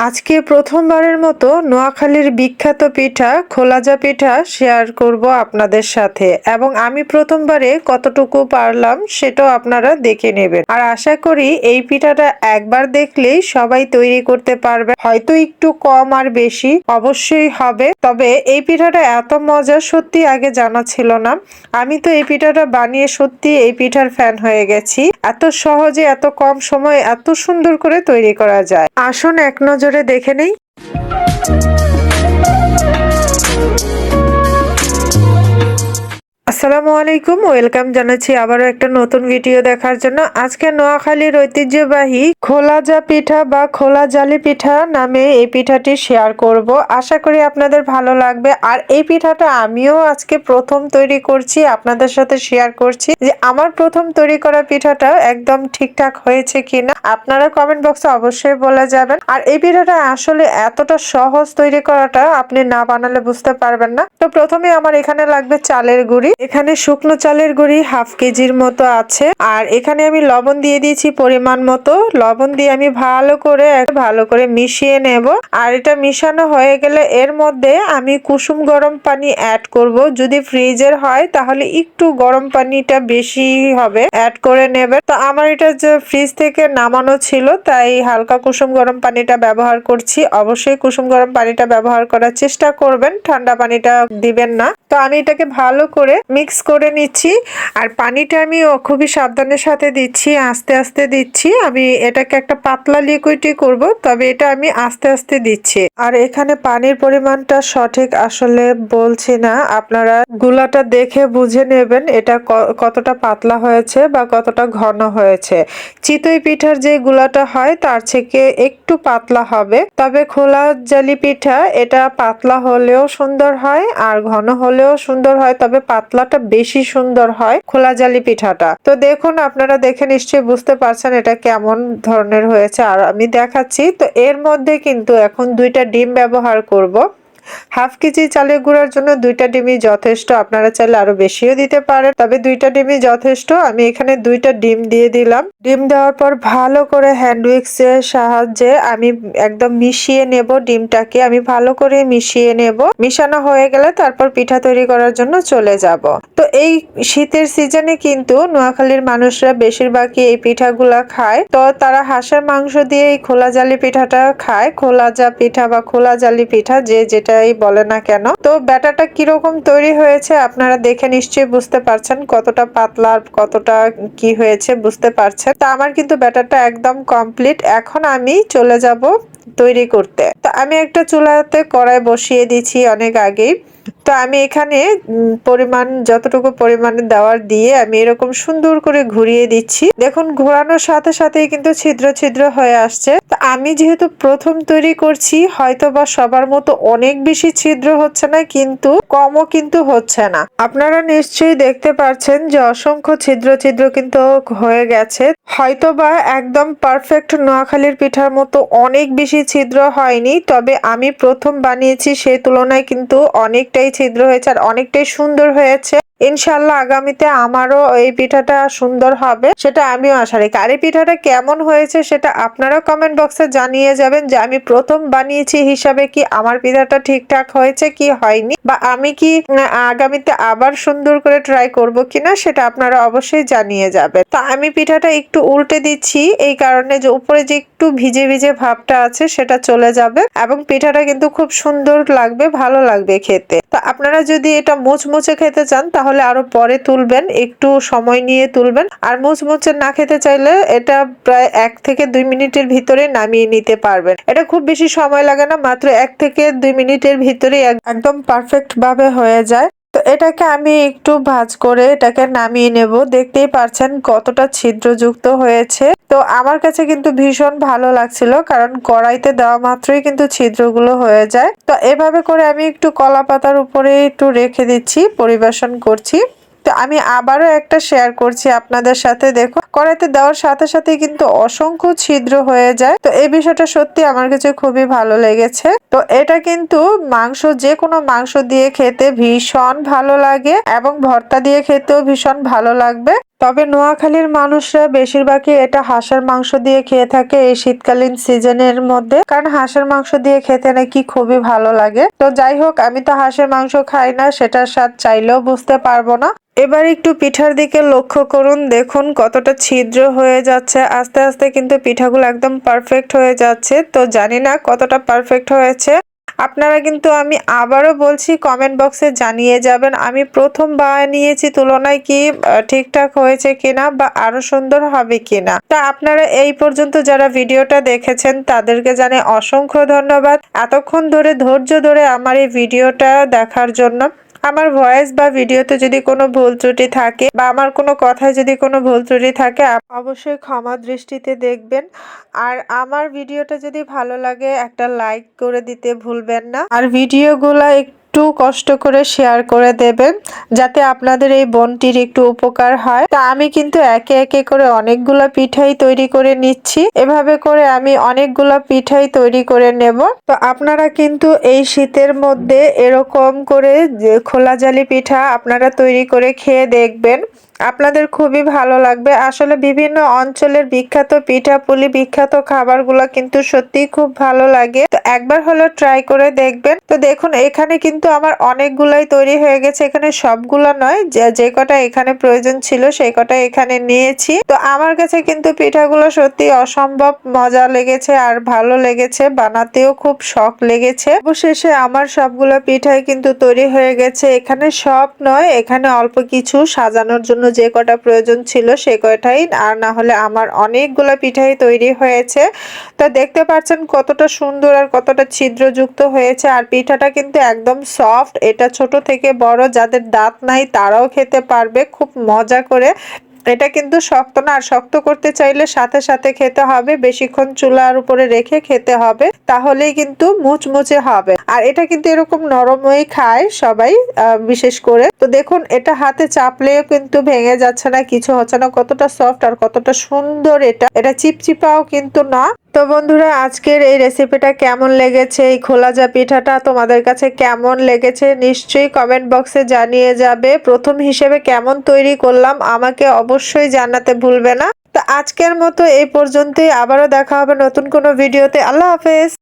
আজকে প্রথমবারের মতো নোয়াখালীর বিখ্যাত পিঠা খোলাজা পিঠা শেয়ার করব আপনাদের সাথে এবং আমি প্রথমবারে কতটুকু পারলাম সেটাও আপনারা দেখে নেবেন। আর আশা করি এই পিঠাটা একবার দেখলেই সবাই তৈরি করতে পারবে, হয়তো একটু কম আর বেশি অবশ্যই হবে, তবে এই পিঠাটা এত মজা সত্যি আগে জানা ছিল না। আমি তো এই পিঠাটা বানিয়ে সত্যি এই পিঠার ফ্যান হয়ে গেছি। এত সহজে এত কম সময়ে এত সুন্দর করে তৈরি করা যায়। আসুন এক নজরে দেখে নেই। আসসালামু আলাইকুম, ওয়েলকাম জানাচ্ছি আবারও একটা নতুন ভিডিও দেখার জন্য। আজকে নোয়াখালীর ঐতিহ্যবাহী খোলাজা পিঠা বা খোলা জালি পিঠা নামে এই পিঠাটি শেয়ার করব। আশা করি আপনাদের ভালো লাগবে। আর এই পিঠাটা আমিও আজকে প্রথম তৈরি করছি, আপনাদের সাথে শেয়ার করছি যে আমার প্রথম তৈরি করা পিঠাটা একদম ঠিকঠাক হয়েছে কিনা। আপনারা কমেন্ট বক্সে অবশ্যই বলে যাবেন। আর এই পিঠাটা আসলে এতটা সহজ তৈরি করাটা, আপনি না বানালে বুঝতে পারবেন না। তো প্রথমে আমার এখানে লাগবে চালের গুঁড়ি। এখানে শুকনো চালের গুঁড়ি হাফ কেজির মতো আছে। আর এখানে আমি লবণ দিয়ে দিয়েছি পরিমাণ মতো। লবণ দিয়ে আমি ভালো করে মিশিয়ে নেব। আর এটা মিশানো হয়ে গেলে এর মধ্যে আমি কুসুম গরম পানি অ্যাড করব। যদি ফ্রিজের হয় তাহলে একটু গরম পানিটা বেশি হবে, অ্যাড করে নেবে। তো আমার এটা যে ফ্রিজ থেকে নামানো ছিল, তাই হালকা কুসুম গরম পানিটা ব্যবহার করছি। অবশ্যই কুসুম গরম পানিটা ব্যবহার করার চেষ্টা করবেন, ঠান্ডা পানিটা দিবেন না। তো আমি এটাকে ভালো করে মিক্স করে নিচ্ছি। আর পানিটা আমি খুবই সাবধানের সাথে দিচ্ছি, আস্তে আস্তে দিচ্ছি। আমি এটাকে একটা পাতলা লিকুইডই করব, তবে এটা আমি আস্তে আস্তে দিচ্ছি। আর এখানে পানির পরিমাণটা সঠিক আসলে বলছি না, আপনারা গুলাটা দেখে বুঝে নেবেন এটা কতটা পাতলা হয়েছে বা কতটা ঘন হয়েছে। চিতই পিঠার যে গুলাটা হয় তার থেকে একটু পাতলা হবে, তবে খোলা জালি পিঠা এটা পাতলা হলেও সুন্দর হয় আর ঘন হলেও সুন্দর হয়, তবে পাতলাটা বেশি সুন্দর হয় খোলা জালি পিঠাটা। তো দেখুন, আপনারা দেখে নিশ্চয়ই বুঝতে পারছেন এটা কেমন ধরনের হয়েছে। আর আমি দেখাচ্ছি। তো এর মধ্যে কিন্তু এখন 2টা ডিম ব্যবহার করব। হাফ কেজি চালের গুঁড়ার জন্য 2টা ডিমই যথেষ্ট, আপনারা চাইলে আরো বেশিও দিতে পারেন, তবে 2টা ডিমই যথেষ্ট। আমি এখানে 2টা ডিম দিয়ে দিলাম। ডিম দেওয়ার পর ভালো করে হ্যান্ড উইক্সের সাহায্যে আমি একদম মিশিয়ে নেব। ডিমটাকে আমি ভালো করে মিশিয়ে নেব। মিশানো হয়ে গেলে তারপর পিঠা তৈরি করার জন্য চলে যাব। তো এই শীতের সিজনে কিন্তু নোয়াখালীর মানুষরা বেশিরভাগই এই পিঠাগুলা খায়। তো তারা হাঁসের মাংস দিয়ে এই খোলা জালি পিঠাটা খায়। খোলাজা পিঠা বা খোলা জালি পিঠা যে যেটাই বলে না কেন। তো ব্যাটারটা কিরকম তৈরি হয়েছে আপনারা দেখে নিশ্চয়ই বুঝতে পারছেন, কতটা পাতলা আর কতটা কি হয়েছে বুঝতে পারছেন। তো আমার কিন্তু ব্যাটারটা একদম কমপ্লিট। এখন আমি চলে যাব তৈরি করতে। তো আমি একটা চুলাতে কড়াই বসিয়ে দিয়েছি অনেক আগেই। তো আমি এখানে পরিমাণ যতটুকু পরিমাণে দেওয়ার দিয়ে আমি এরকম সুন্দর করে ঘুরিয়ে দিচ্ছি। দেখুন, ঘোরানোর সাথে সাথেই কিন্তু ছিদ্র ছিদ্র হয়ে আসছে। তো আমি যেহেতু প্রথম তৈরি করছি, হয়তো বা সবার মতো অনেক বেশি ছিদ্র হচ্ছে না, কিন্তু কমও কিন্তু হচ্ছে না। আপনারা নিশ্চয়ই দেখতে পাচ্ছেন যে অসংখ্য ছিদ্র ছিদ্র কিন্তু হয়ে গেছে। হয়তো বা একদম পারফেক্ট নোয়াখালীর পিঠার মতো অনেক বেশি ছিদ্র হয়নি, তবে আমি প্রথম বানিয়েছি সেই তুলনায় কিন্তু অনেকটাই ছিদ্র হয়েছে আর অনেকটাই সুন্দর হয়েছে। ইনশাল্লাহ আগামীতে আমারও এই পিঠাটা সুন্দর হবে, সেটা আমিও আশা রাখি। আর এই পিঠাটা কেমন হয়েছে সেটা আপনারা কমেন্ট বক্সে জানিয়ে যাবেন যে আমি প্রথম বানিয়েছি হিসাবে কি আমার পিঠাটা ঠিকঠাক হয়েছে কি হয়নি, বা আমি কি আগামীতে আবার সুন্দর করে ট্রাই করব কিনা সেটা আপনারা অবশ্যই জানিয়ে যাবেন। তা আমি পিঠাটা একটু উল্টে দিচ্ছি এই কারণে যে উপরে যে একটু ভিজে ভিজে ভাবটা আছে সেটা চলে যাবে এবং পিঠাটা কিন্তু খুব সুন্দর লাগবে, ভালো লাগবে খেতে। তো আপনারা যদি এটা মুচমুচে খেতে চান তাহলে আরো পরে তুলবেন, একটু সময় নিয়ে তুলবেন। আর মুচমুচে না খেতে চাইলে এটা প্রায় 1 থেকে 2 মিনিটের ভিতরে নামিয়ে নিতে পারবেন। এটা খুব বেশি সময় লাগে না, মাত্র 1 থেকে 2 মিনিটের ভিতরে একদম পারফেক্ট ভাবে হয়ে যায়। তো এটাকে আমি একটু ভাঁজ করে এটাকে নামিয়ে নেব। দেখতেই পারছেন কতটা ছিদ্রযুক্ত হয়েছে। তো আমার কাছে কিন্তু ভীষণ ভালো লাগছিল, কারণ কড়াইতে দেওয়া মাত্রই কিন্তু ছিদ্রগুলো হয়ে যায়। তো এভাবে করে আমি একটু কলা পাতার উপরে একটু রেখে দিচ্ছি, পরিবেশন করছি। তো আমি আবারও একটা শেয়ার করছি আপনাদের সাথে। দেখো, কড়াইতে দেওয়ার সাথে সাথে কিন্তু অসংখ্য ছিদ্র হয়ে যায়। তো এই বিষয়টা সত্যি আমার কাছে খুবই ভালো লেগেছে। তো এটা কিন্তু মাংস, যে কোনো মাংস দিয়ে খেতে ভীষণ ভালো লাগে এবং ভর্তা দিয়ে খেতেও ভীষণ ভালো লাগবে। তবে নোয়াখালীর মানুষরা বেশিরভাগই এটা হাঁসের মাংস দিয়ে খেয়ে থাকে এই শীতকালীন সিজনের মধ্যে, কারণ হাঁসের মাংস দিয়ে খেতে নাকি খুবই ভালো লাগে। তো যাই হোক, আমি তো হাঁসের মাংস খাই না, সেটার স্বাদ চাইলেও বুঝতে পারবো না। এবার একটু পিঠার দিকে লক্ষ্য করুন, দেখুন কতটা ছিদ্র হয়ে যাচ্ছে। আস্তে আস্তে কিন্তু পিঠাগুলো একদম পারফেক্ট হয়ে যাচ্ছে। তো জানি না কতটা পারফেক্ট হয়েছে, আপনারা কিন্তু আমি আবারও বলছি কমেন্ট বক্সে জানিয়ে যাবেন আমি প্রথম বানিয়েছি তুলনায় কি ঠিকঠাক হয়েছে কিনা বা আরো সুন্দর হবে কিনা। তা আপনারা এই পর্যন্ত যারা ভিডিওটা দেখেছেন তাদেরকে জানাই অসংখ্য ধন্যবাদ এতক্ষণ ধরে ধৈর্য ধরে আমার এই ভিডিওটা দেখার জন্য। আমার ভয়েস বা ভিডিওতে যদি কোনো ভুল ত্রুটি থাকে বা আমার কোনো কথায় যদি কোনো ভুল ত্রুটি থাকে অবশ্যই ক্ষমা দৃষ্টিতে দেখবেন। আর আমার ভিডিওটা যদি ভালো লাগে একটা লাইক করে দিতে ভুলবেন না, আর ভিডিওগুলো একটু কষ্ট করে শেয়ার করে দেবেন যাতে আপনাদের এই বোনটির একটু উপকার হয়। তা আমি কিন্তু একে একে করে অনেকগুলা পিঠাই তৈরি করে নিচ্ছি, এভাবে করে আমি অনেকগুলা পিঠাই তৈরি করে নেব। তো আপনারা কিন্তু এই শীতের মধ্যে এরকম করে খোলা জালি পিঠা আপনারা তৈরি করে খেয়ে দেখবেন, আপনাদের খুবই ভালো লাগবে। আসলে বিভিন্ন অঞ্চলের বিখ্যাত পিঠাপুলি বিখ্যাত খাবারগুলো কিন্তু সত্যিই খুব ভালো লাগে, তো একবার হলো ট্রাই করে দেখবেন। তো দেখুন এখানে কিন্তু আমার অনেকগুলাই তৈরি হয়ে গেছে, এখানে সবগুলা নয়, যে কটা এখানে প্রয়োজন ছিল সেই কটা এখানে নিয়েছি। তো আমার কাছে কিন্তু পিঠাগুলো সত্যি অসম্ভব মজা লেগেছে আর ভালো লেগেছে, বানাতেও খুব শখ লেগেছে। অবশেষে আমার সবগুলো পিঠাই কিন্তু তৈরি হয়ে গেছে। এখানে সব নয়, এখানে অল্প কিছু সাজানোর জন্য যে কটা প্রয়োজন ছিল সে কয়টাই, আর না হলে আমার অনেকগুলো পিঠাই তৈরি হয়েছে। তো দেখতে পাচ্ছেন কতটা সুন্দর আর কতটা ছিদ্রযুক্ত হয়েছে, আর পিঠাটা কিন্তু একদম সফট। এটা ছোট থেকে বড় যাদের দাঁত নাই তারাও খেতে পারবে খুব মজা করে। এটা কিন্তু শক্ত না, আর শক্ত করতে চাইলে সাথে সাথে খেতে হবে, বেশিক্ষণ চুলার উপরে রেখে খেতে হবে, তাহলেই কিন্তু মুচমুচে হবে। আর এটা কিন্তু এরকম নরমই খায় সবাই বিশেষ করে। তো দেখুন এটা হাতে চাপলেও কিন্তু ভেঙে যাচ্ছে না, কিছু হচ্ছে না, কতটা সফট আর কতটা সুন্দর। এটা চিপচিপাও কিন্তু না। তো বন্ধুরা আজকের এই রেসিপিটা কেমন লেগেছে, এই খোলা জা পিঠাটা তোমাদের কাছে কেমন লেগেছে নিশ্চয়ই কমেন্ট বক্সে জানিয়ে যাবে। প্রথম হিসেবে কেমন তৈরি করলাম আমাকে অবশ্যই জানাতে ভুলবে না। তো আজকের মতো এই পর্যন্তই, আবারও দেখা হবে নতুন কোনো ভিডিওতে। আল্লাহ হাফেজ।